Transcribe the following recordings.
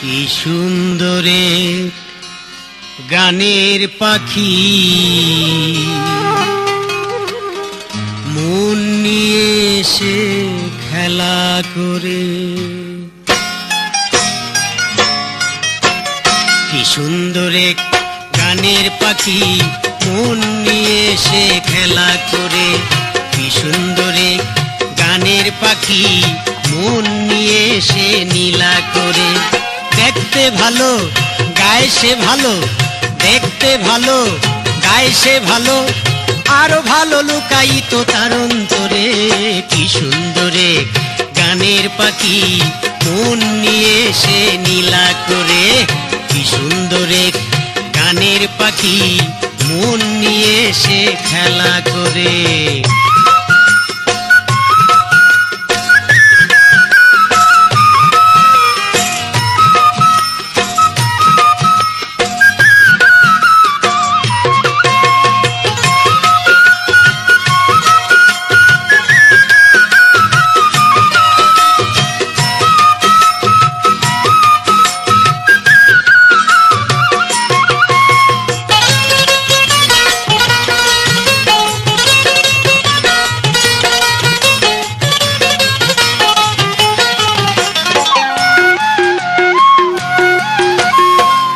কি সুন্দরে গানের পাখি মন নিয়ে এসে খেলা করে। কি সুন্দরে গানের পাখি মন নিয়ে এসে খেলা করে। কি সুন্দরে গানের পাখি মন নিয়ে এসে নীলা করে। দেখতে ভালো গায়ে সে ভালো, দেখতে ভালো গায়ে সে ভালো, আরো ভালো লুকায়িত তার অন্তরে। কি সুন্দরে গানের পাখি মন নিয়ে এসে নীলা করে। কি সুন্দরে গানের পাখি মন নিয়ে এসে খেলা করে।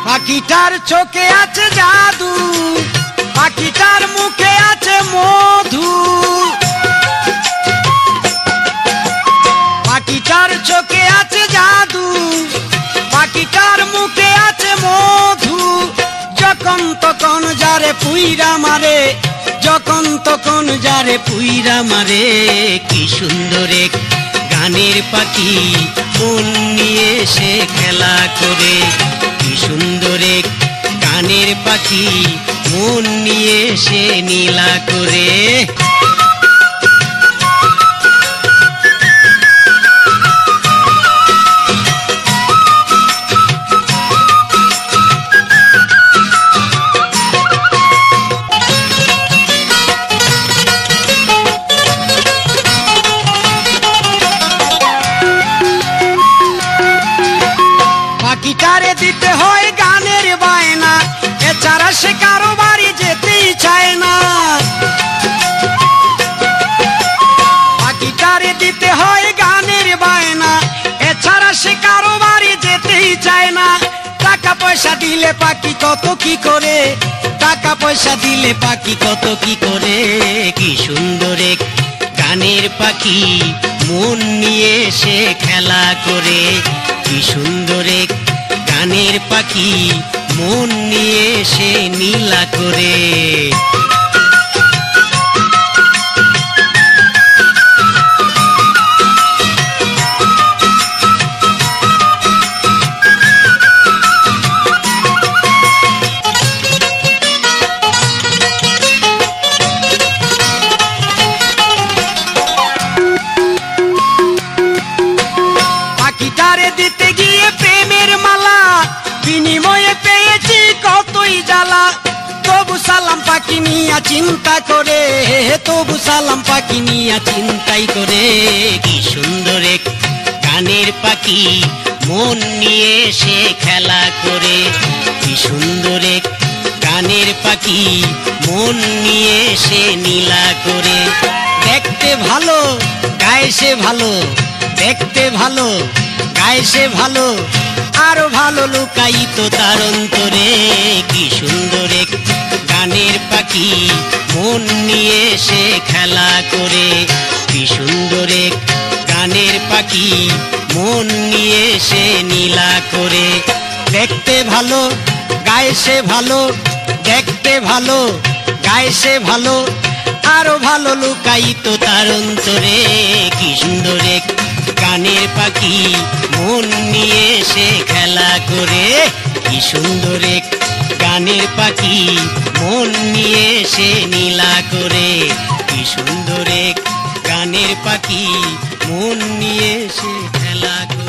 পাখিটার চোখে আছে জাদু, পাখিটার মুখে আছে মধু। পাখিটার চোখে আছে জাদু, পাখিটার মুখে আছে মধু। যখন তখন যারে পুইরা মারে, যখন তখন যারে পুইরা মারে। কি সুন্দরে গানের পাখি মন নিয়ে এসে খেলা করে। কি সুন্দরে গানের পাখি মন নিয়ে এসে নীলা করে। পাখিটারে দিতে হয় গানের বায়না, এছাড়া সে কারো বাড়ি যেতেই চায় না। পাখিটারে দিতে হয় গানের বায়না, এছাড়া সে কারো বাড়ি যেতেই চায় না। টাকা পয়সা দিলে পাখি কত কি করে, টাকা পয়সা দিলে পাখি কত কি করে। কি সুন্দরে গানের পাখি মন নিয়ে এসে খেলা করে। কি সুন্দরে গানের পাখি মন নিয়ে এসে নীলা করে। পাখিটারে দিতে গিয়ে প্রেমের মালা, বিনিময়ে পেয়েছি কতই জ্বালা। তবু সালাম পাখি নিয়া চিন্তা করে, তবু সালাম পাখি নিয়া চিন্তাই করে। কি সুন্দরে গানের পাখি মন নিয়ে এসে খেলা করে। কি সুন্দরে গানের পাখি মন নিয়ে এসে নীলা করে। দেখতে ভালো গায়ে সে ভালো, দেখতে ভালো গায়ে সে ভালো, আরো ভালো লুকায়িত তার অন্তরে। কি সুন্দরে গানের পাখি মন নিয়ে এসে খেলা করে। কি সুন্দরে গানের পাখি মন নিয়ে এসে নীলা করে। দেখতে ভালো গায়ে সে ভালো, দেখতে ভালো গায়ে সে ভালো, আরো ভালো লুকায়িত তার অন্তরে। কি সুন্দরে গানের পাখি মন নিয়ে এসে খেলা করে। কি সুন্দরে গানের পাখি মন নিয়ে এসে নীলা করে। কি সুন্দরে গানের পাখি মন নিয়ে এসে খেলা করে।